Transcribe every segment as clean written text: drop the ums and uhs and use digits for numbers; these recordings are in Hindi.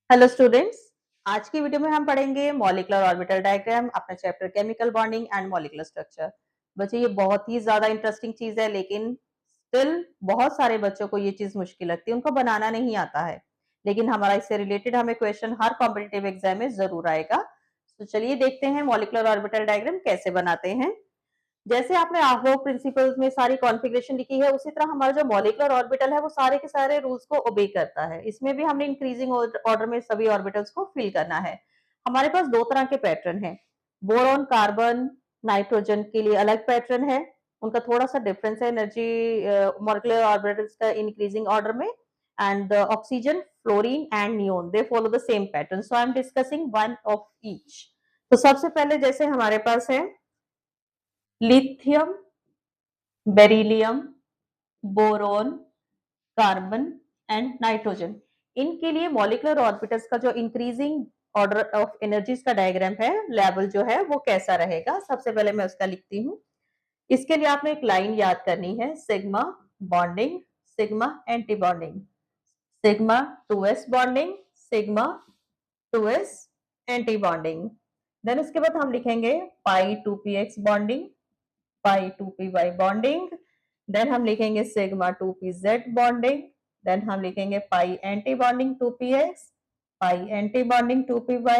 Hello students. आज की वीडियो में हम पढ़ेंगे मॉलिक्यूलर ऑर्बिटल डायग्राम, अपना chapter chemical bonding and molecular structure. बच्चे ये बहुत ही ज्यादा इंटरेस्टिंग चीज है, लेकिन स्टिल बहुत सारे बच्चों को ये चीज मुश्किल लगती है, उनको बनाना नहीं आता है। लेकिन हमारा इससे रिलेटेड हमें क्वेश्चन हर कॉम्पिटिटिव एग्जाम में जरूर आएगा। तो चलिए देखते हैं मॉलिक्यूलर ऑर्बिटल डायग्राम कैसे बनाते हैं। जैसे आपने आहो प्रिंसिपल्स में सारी कॉन्फ़िगरेशन लिखी है, उसी तरह हमारा जो मॉलिक्यूलर ऑर्बिटल है वो सारे के सारे रूल्स को ओबे करता है। इसमें भी हमने इंक्रीजिंग ऑर्डर में सभी ऑर्बिटल्स को फिल करना है। हमारे पास दो तरह के पैटर्न हैं। बोरॉन, कार्बन, नाइट्रोजन के लिए अलग पैटर्न है। उनका थोड़ा सा डिफरेंस है एनर्जी मॉलिक्यूलर ऑर्बिटल्स का इंक्रीजिंग ऑर्डर में। And oxygen, fluorine and neon they follow the same pattern. So I am discussing one of each. तो सबसे पहले जैसे हमारे पास है lithium, beryllium, boron, carbon and nitrogen. इनके लिए मॉलिक्यूलर ऑर्बिटल्स का जो इंक्रीजिंग ऑर्डर ऑफ एनर्जीज का डायग्राम है, लेवल जो है वो कैसा रहेगा, सबसे पहले मैं उसका लिखती हूँ। इसके लिए आपने एक लाइन याद करनी है, sigma bonding, sigma antibonding, sigma 2s bonding, sigma 2s antibonding. Then उसके बाद हम लिखेंगे pi 2px bonding, pi 2py bonding. Then हम लिखेंगे सिग्मा 2pz बॉन्डिंग। देन हम लिखेंगे pi antibonding 2px, pi antibonding 2py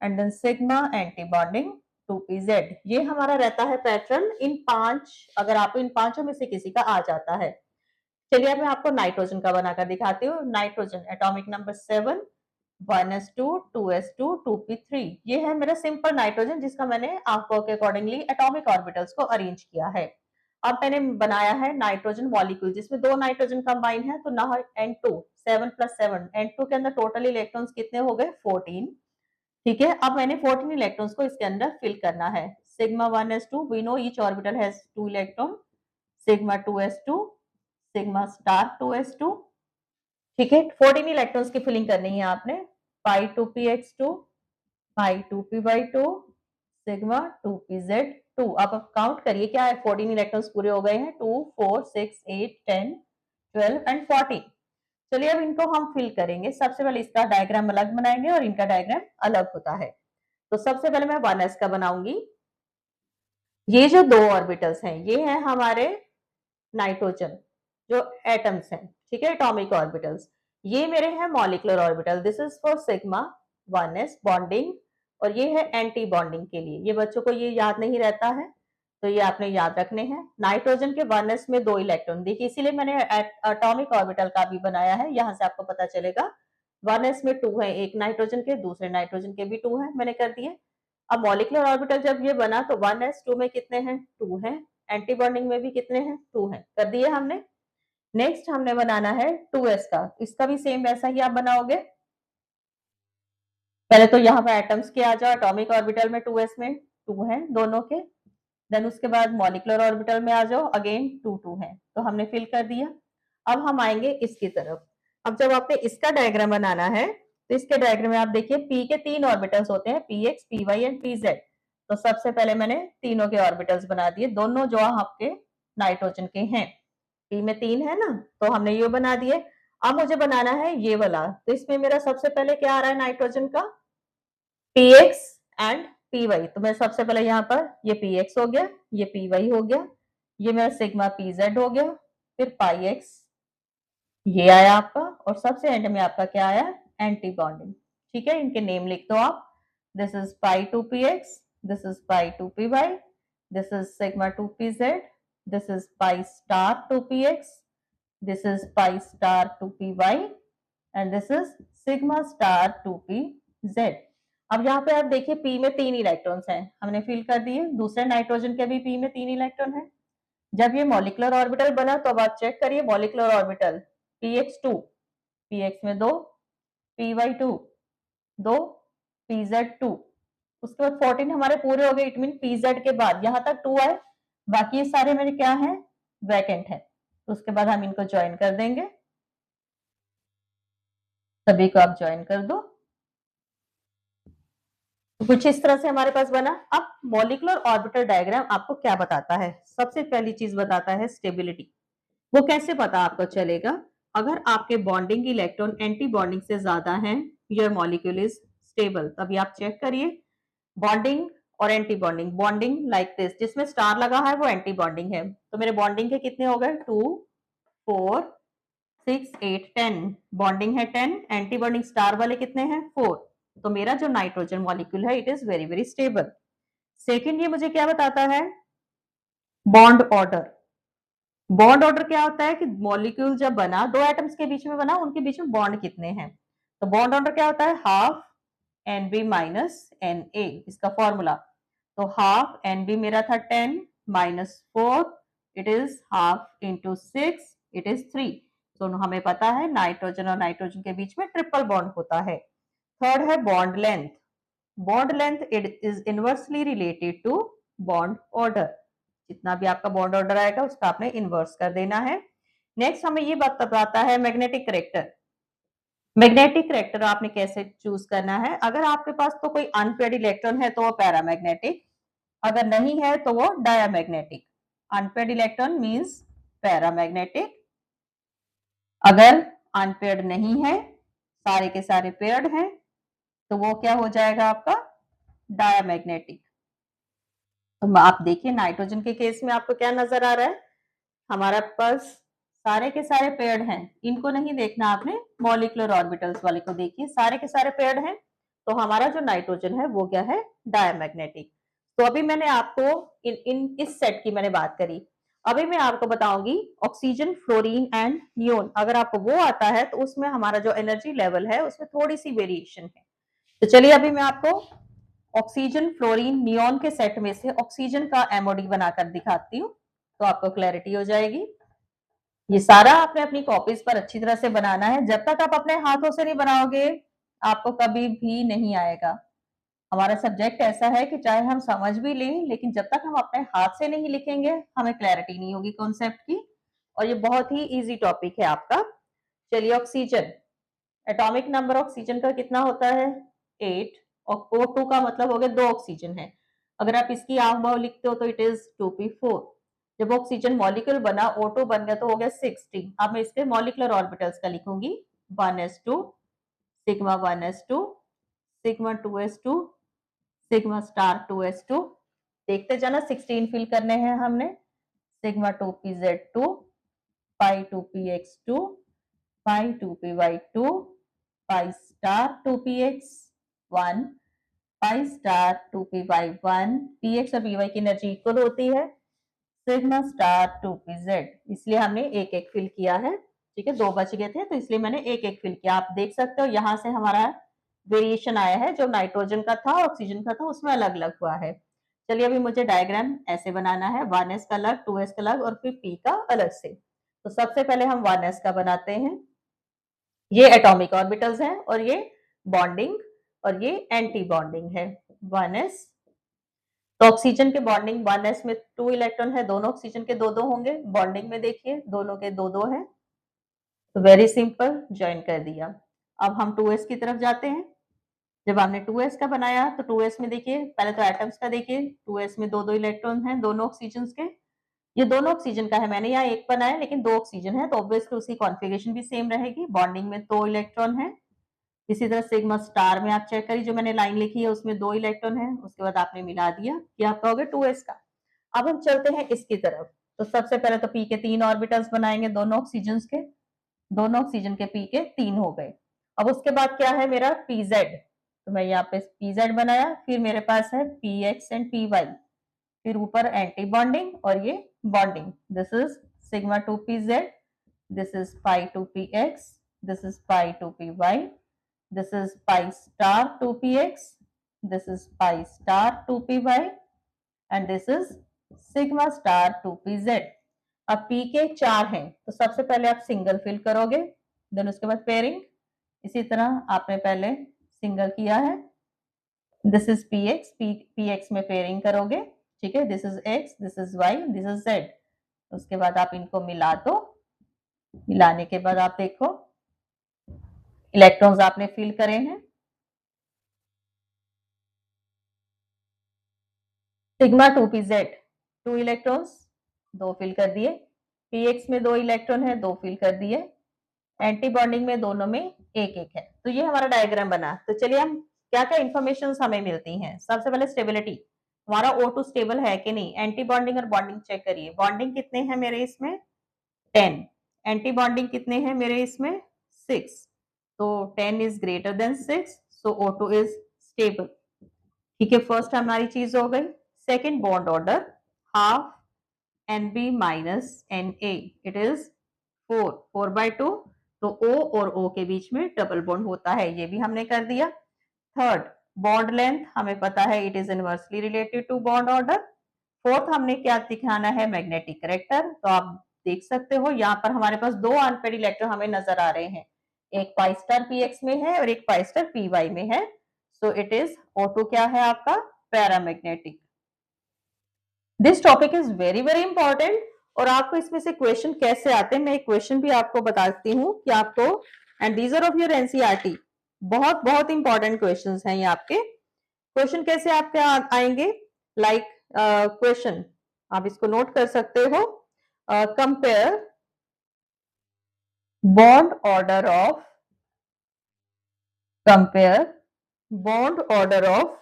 and then sigma antibonding 2pz। ये हमारा रहता है पैटर्न इन पांच। अगर आपको इन पांचों में से किसी का आ जाता है, चलिए अब मैं आपको नाइट्रोजन का बनाकर दिखाती हूँ। Nitrogen atomic number 7, 1s2, 2s2, 2p3। ये है मेरा सिंपल नाइट्रोजन, जिसका मैंने आपको के अकॉर्डिंगली एटॉमिक ऑर्बिटल्स को अरेंज किया है। अब मैंने बनाया है नाइट्रोजन मॉलिक्यूल जिसमें दो नाइट्रोजन कंबाइन है, तो ना N2 7 + 7, N2 के अंदर टोटल इलेक्ट्रॉन्स कितने हो गए 14। ठीक है, अब मैंने 14 इलेक्ट्रॉन्स को इसके अंदर फिल करना है। Sigma 1s2, we know each orbital has 2 electron, sigma 2s2, sigma star 2s2। ठीक है, 14 इलेक्ट्रॉन्स की फिलिंग करनी है आपने। पाई 2px2, पाई 2p/2, सिग्मा 2pz2। अब आप काउंट करिए क्या है, 14 इलेक्ट्रॉन्स पूरे हो गए हैं, 2 4 6 8 10 12 एंड 14। चलिए अब इनको हम फिल करेंगे। सबसे पहले इसका डायग्राम अलग बनाएंगे और इनका डायग्राम अलग होता है। तो सबसे पहले मैं 1s का बनाऊंगी। ये जो दो ऑर्बिटल्स हैं ये हैं हमारे नाइट्रोजन जो एटम्स हैं, ठीक है, एटॉमिक ऑर्बिटल्स। ये मेरे हैं molecular orbital. This is for sigma 1s bonding, और ये है एंटी बॉन्डिंग के लिए। ये बच्चों को ये याद नहीं रहता है, तो ये आपने याद रखने हैं। नाइट्रोजन के 1s में 2 इलेक्ट्रॉन, देखिए इसीलिए मैंने एटॉमिक ऑर्बिटल का भी बनाया है, यहां से आपको पता चलेगा। 1s में 2 है, एक नाइट्रोजन के, दूसरे नाइट्रोजन के भी 2 है, मैंने कर दिए। अब मॉलिक्यूलर ऑर्बिटल जब ये बना तो 1s 2 में कितने हैं 2 हैं, एंटी बॉन्डिंग में भी कितने हैं 2 हैं, कर दिए हमने। नेक्स्ट हमने बनाना है 2s का। इसका भी सेम वैसा ही आप बनाओगे। पहले तो यहाँ पे एटम्स के आ जाओ, एटॉमिक ऑर्बिटल में 2s में 2 हैं दोनों के। देन उसके बाद मॉलिक्यूलर ऑर्बिटल में आ जाओ, अगेन 2 2 हैं, तो हमने फिल कर दिया। अब हम आएंगे इसकी तरफ। अब जब आपने इसका डायग्राम बनाना है, तो इसके डायग्राम में आप देखिए p के 3 ऑर्बिटल्स होते हैं, px, py एंड pz। तो सबसे पहले मैंने तीनों के ऑर्बिटल्स बना दिए, दोनों जो आपके नाइट्रोजन के हैं। p में 3 है ना, तो हमने ये बना दिए। अब मुझे बनाना है ये वाला, तो इसमें मेरा सबसे पहले क्या आ रहा है नाइट्रोजन का, px एंड py। तो मैं सबसे पहले यहाँ पर ये px हो गया, ये py हो गया, ये मेरा सिग्मा pz हो गया, फिर पाई एक्स ये आया आपका, और सबसे एंड में आपका क्या आया एंटी बॉन्डिंग। ठीक है, इनके नेम लिख दो आप। This is pi 2px, this is pi 2py, this is sigma 2pz, this is pi star 2px, this is pi star 2py and this is sigma star 2pz। अब यहाँ पे आप देखिए p में 3 इलेक्ट्रॉन्स हैं, हमने फिल कर दिए। दूसरे नाइट्रोजन के भी p में 3 इलेक्ट्रॉन है। जब ये मॉलिक्यूलर ऑर्बिटल बना तो अब आप चेक करिए मॉलिक्यूलर ऑर्बिटल, px2, px में 2, py2 2, pz2। उसके बाद 14 हमारे पूरे हो गए, इट मीन pz के बाद यहाँ तक 2 आए, बाकी ये सारे मेरे क्या हैं वैकेंट है। तो उसके बाद हम इनको ज्वाइन कर देंगे, सभी को आप ज्वाइन कर दो। तो कुछ इस तरह से हमारे पास बना। अब मॉलिक्यूलर ऑर्बिटल डायग्राम आपको क्या बताता है, सबसे पहली चीज बताता है स्टेबिलिटी। वो कैसे पता आपको चलेगा, अगर आपके बॉन्डिंग इलेक्ट्रॉन एंटी बॉन्डिंग से ज्यादा हैं, योर मॉलिक्यूल इज स्टेबल। तभी आप चेक करिए बॉन्डिंग और anti bonding. Bonding like this, जिसमें स्टार लगा है वो एंटी बॉन्डिंग है। तो मेरे बॉन्डिंग के कितने हो गए? 2 4 6 8 10। बॉन्डिंग है 10, एंटी बॉन्डिंग स्टार वाले कितने हैं? 4। तो मेरा जो नाइट्रोजन मॉलिक्यूल है it is very very stable. Second, ये मुझे क्या बताता है? Bond order. बॉन्ड ऑर्डर क्या होता है कि मॉलिक्यूल जब बना, दो एटम्स के बीच में बना, उनके बीच में बॉन्ड कितने हैं। तो बॉन्ड ऑर्डर क्या होता है? Half N B minus N A, इसका फॉर्मूला। तो हाफ एन बी मेरा था 10 minus 4, it is half into 6, it is 3। तो हमें पता है नाइट्रोजन और नाइट्रोजन के बीच में ट्रिपल बॉन्ड होता है। थर्ड है bond length. Bond length it is inversely related to bond order. जितना भी आपका बॉन्ड ऑर्डर आएगा उसका आपने इन्वर्स कर देना है। नेक्स्ट हमें ये बात बताता है मैग्नेटिक करेक्टर। मैग्नेटिक करेक्टर आपने कैसे चूज करना है? अगर आपके पास तो कोई अनपेयर्ड इलेक्ट्रॉन है तो वो पैरामैग्नेटिक, अगर नहीं है तो वो diamagnetic. Unpaired electron means paramagnetic, अगर अनपेयर्ड नहीं है, सारे के सारे पेयर्ड हैं, तो वो क्या हो जाएगा आपका? डायामैग्नेटिक। तो आप देखिए नाइट्रोजन के केस में आपको क्या नजर आ रहा है? हमारे पास सारे के सारे पेयर्ड हैं, इनको नहीं देखना आपने, मॉलिक्यूलर ऑर्बिटल्स वाले को देखिए, सारे के सारे पेयर्ड हैं। तो हमारा जो नाइट्रोजन है वो क्या है? डायमैग्नेटिक। तो अभी मैंने आपको इस सेट की मैंने बात करी। अभी मैं आपको बताऊंगी ऑक्सीजन, फ्लोरीन एंड नियोन। अगर आपको वो आता है तो उसमें हमारा जो एनर्जी लेवल है उसमें थोड़ी सी वेरिएशन है। तो चलिए अभी मैं आपको ऑक्सीजन, फ्लोरीन, नियोन के सेट में से ऑक्सीजन का एमओडी बनाकर दिखाती हूँ, तो आपको क्लैरिटी हो जाएगी। ये सारा आपने अपनी कॉपीज पर अच्छी तरह से बनाना है। जब तक आप अपने हाथों से नहीं बनाओगे आपको कभी भी नहीं आएगा। हमारा सब्जेक्ट ऐसा है कि चाहे हम समझ भी लें, लेकिन जब तक हम अपने हाथ से नहीं लिखेंगे हमें क्लैरिटी नहीं होगी कॉन्सेप्ट की। और ये बहुत ही इजी टॉपिक है आपका। चलिए ऑक्सीजन, एटॉमिक नंबर ऑक्सीजन का कितना होता है? 8। और O2 का मतलब हो गया 2 ऑक्सीजन है। अगर आप इसकी आंख भाव लिखते हो तो इट इज 2p4। जब ऑक्सीजन मॉलिक्यूल बना, O2 बन गया, तो हो गया 60। अब मैं इसके मॉलिक्यूलर ऑर्बिटल्स का लिखूंगी 1s2, sigma 1s2, sigma 2s2, sigma star 2s2। देखते जाना, 16 फिल करने हैं हमने। सिग्मा 2pz2, पाई 2px2, पाई 2py2, pi star 2px1, pi star 2py1। px और py की एनर्जी इक्वल होती है सिग्मा स्टार 2pz। इसलिए हमने एक एक फिल किया है। ठीक है, 2 बच गए थे तो इसलिए मैंने एक एक फिल किया। आप देख सकते हो यहाँ से हमारा वेरिएशन आया है, जो नाइट्रोजन का था ऑक्सीजन का था उसमें अलग अलग हुआ है। चलिए अभी मुझे डायग्राम ऐसे बनाना है, 1s का अलग, 2s का अलग और फिर p का अलग से। तो सबसे पहले हम 1s का बनाते हैं। ये एटॉमिक ऑर्बिटल्स हैं और ये बॉन्डिंग और ये एंटी बॉन्डिंग है। 1s, तो ऑक्सीजन के बॉन्डिंग 1s में 2 इलेक्ट्रॉन है, दोनों ऑक्सीजन के 2-2 होंगे। बॉन्डिंग में देखिए दोनों के 2-2 हैं, तो वेरी सिंपल, ज्वाइन कर दिया। अब हम 2s की तरफ जाते हैं। जब हमने 2s का बनाया तो 2s में देखिए, पहले तो एटम्स का देखिए, 2s में 2-2 इलेक्ट्रॉन हैं दोनों ऑक्सीजन के। ये दोनों ऑक्सीजन का है, मैंने यहाँ एक बनाया लेकिन 2 ऑक्सीजन है, तो ऑब्वियसली उसकी कॉन्फ़िगरेशन भी सेम रहेगी। बॉन्डिंग में 2 इलेक्ट्रॉन है। इसी तरह सिग्मा स्टार में आप चेक करिए, जो मैंने लाइन लिखी है उसमें 2 इलेक्ट्रॉन है, उसके बाद आपने मिला दिया, ये आपका हो गया 2s का। अब हम चलते हैं इसकी तरफ। तो सबसे पहले तो p के 3 ऑर्बिटल्स बनाएंगे दोनों ऑक्सीजन के, दोनों ऑक्सीजन के p के 3 हो गए। अब उसके बाद क्या है मेरा? pz। तो मैं यहाँ पे pz बनाया, फिर मेरे पास है px एंड py, फिर ऊपर एंटी बॉन्डिंग और ये bonding. This is sigma 2pz, this is pi 2px, this is pi 2py, this is pi star 2px, this is pi star 2py and this is sigma star 2pz। अब p के 4 हैं तो सबसे पहले आप सिंगल फिल करोगे, देन उसके बाद पेयरिंग। इसी तरह आपने पहले सिंगल किया है, दिस इज px, px में पेयरिंग करोगे। ठीक है, this is x, this is y, this is z। उसके बाद आप इनको मिला दो, मिलाने के बाद आप देखो इलेक्ट्रॉन्स आपने फिल करे हैं। सिग्मा 2pz 2 इलेक्ट्रॉन्स, 2 फिल कर दिए। px में 2 इलेक्ट्रॉन है, 2 फिल कर दिए। एंटी बॉन्डिंग में दोनों में एक एक है। तो ये हमारा डायग्राम बना। तो चलिए हम क्या क्या इंफॉर्मेशन हमें मिलती हैं। सबसे पहले स्टेबिलिटी, हमारा O2 स्टेबल है कि नहीं। एंटी बॉन्डिंग और बॉन्डिंग चेक करिए। बॉन्डिंग कितने हैं मेरे इसमें 10, एंटी बॉन्डिंग कितने हैं मेरे इसमें 6। तो 10 is greater than 6, so O2 is stable. ठीक है, फर्स्ट हमारी चीज हो गई। Second bond order, half Nb minus Na, it is 4/2। तो O और O के बीच में डबल बॉन्ड होता है, ये भी हमने कर दिया। थर्ड, बॉन्ड लेंथ हमें पता है, it is inversely related to bond order. Fourth हमने क्या दिखाना है, मैग्नेटिक करेक्टर। तो आप देख सकते हो यहाँ पर हमारे पास दो अनपेड इलेक्ट्रॉन हमें नजर आ रहे हैं, एक पाई स्टार px में है और एक पाई स्टार py में है। सो इट इज O2 क्या है आपका, paramagnetic. This topic is very very important. और आपको इसमें से क्वेश्चन कैसे आते हैं, मैं एक क्वेश्चन भी आपको बताती हूँ कि आपको, and these are of your NCERT, बहुत बहुत इंपॉर्टेंट क्वेश्चंस हैं ये आपके। क्वेश्चन कैसे आपके आएंगे, लाइक क्वेश्चन आप इसको नोट कर सकते हो। Compare bond order of, compare bond order of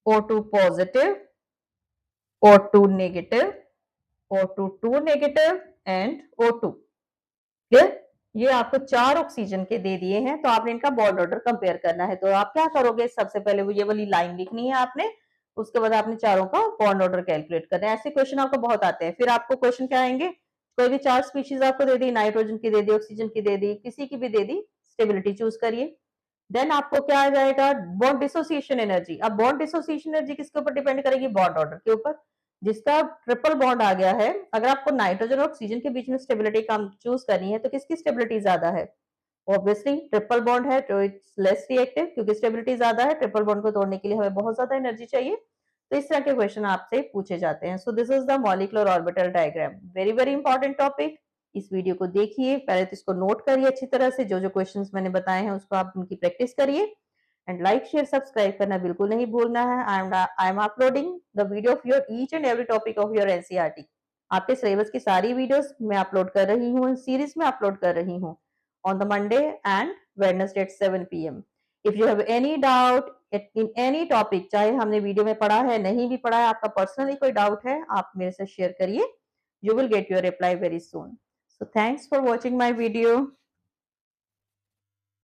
O2 positive, O2 negative, O2 2 negative and O2। Clear, ये आपको 4 ऑक्सीजन के दे दिए हैं, तो आपने इनका बॉन्ड ऑर्डर कंपेयर करना है। तो आप क्या करोगे, सबसे पहले वो ये वाली लाइन लिखनी है आपने, उसके बाद आपने चारों का बॉन्ड ऑर्डर कैलकुलेट करना है। ऐसे क्वेश्चन आपको बहुत आते हैं। फिर आपको क्वेश्चन क्या आएंगे, कोई भी 4 स्पीशीज आपको दे दी, नाइट्रोजन की दे दी, ऑक्सीजन की दे दी, किसी की भी दे दी, स्टेबिलिटी चूज करिए। देन आपको क्या आ जाएगा, बॉन्ड डिसोसिएशन एनर्जी। अब बॉन्ड डिसोसिएशन एनर्जी किसके ऊपर डिपेंड करेगी, बॉन्ड ऑर्डर के ऊपर। जिसका ट्रिपल बॉन्ड आ गया है, अगर आपको नाइट्रोजन और ऑक्सीजन के बीच में स्टेबिलिटी कम चूज करनी है, तो किसकी स्टेबिलिटी ज्यादा है, ऑब्वियसली ट्रिपल बॉन्ड है, तो इट्स लेस रिएक्टिव, क्योंकि स्टेबिलिटी ज्यादा है। ट्रिपल बॉन्ड को तोड़ने के लिए हमें बहुत ज्यादा एनर्जी चाहिए। तो इस तरह के क्वेश्चन आपसे पूछे जाते हैं। So this is the molecular orbital diagram, very very important topic. इस वीडियो को देखिए, पहले तो इसको नोट करिए अच्छी तरह से, जो जो क्वेश्चंस मैंने बताए हैं उसको आप उनकी प्रैक्टिस करिए। एंड लाइक शेयर सब्सक्राइब करना बिल्कुल नहीं भूलना है। I am uploading the video of your each and every topic of your NCERT. आपके सिलेबस की सारी वीडियोस मैं अपलोड कर रही हूँ, सीरीज में अपलोड कर रही हूँ on the Monday and Wednesday at 7 p.m. If you have any doubt in any topic, चाहे हमने वीडियो में पढ़ा है नहीं भी पढ़ा है, आपका पर्सनली कोई डाउट है, आप मेरे से शेयर करिए। You will get your reply very soon. So thanks for watching my video.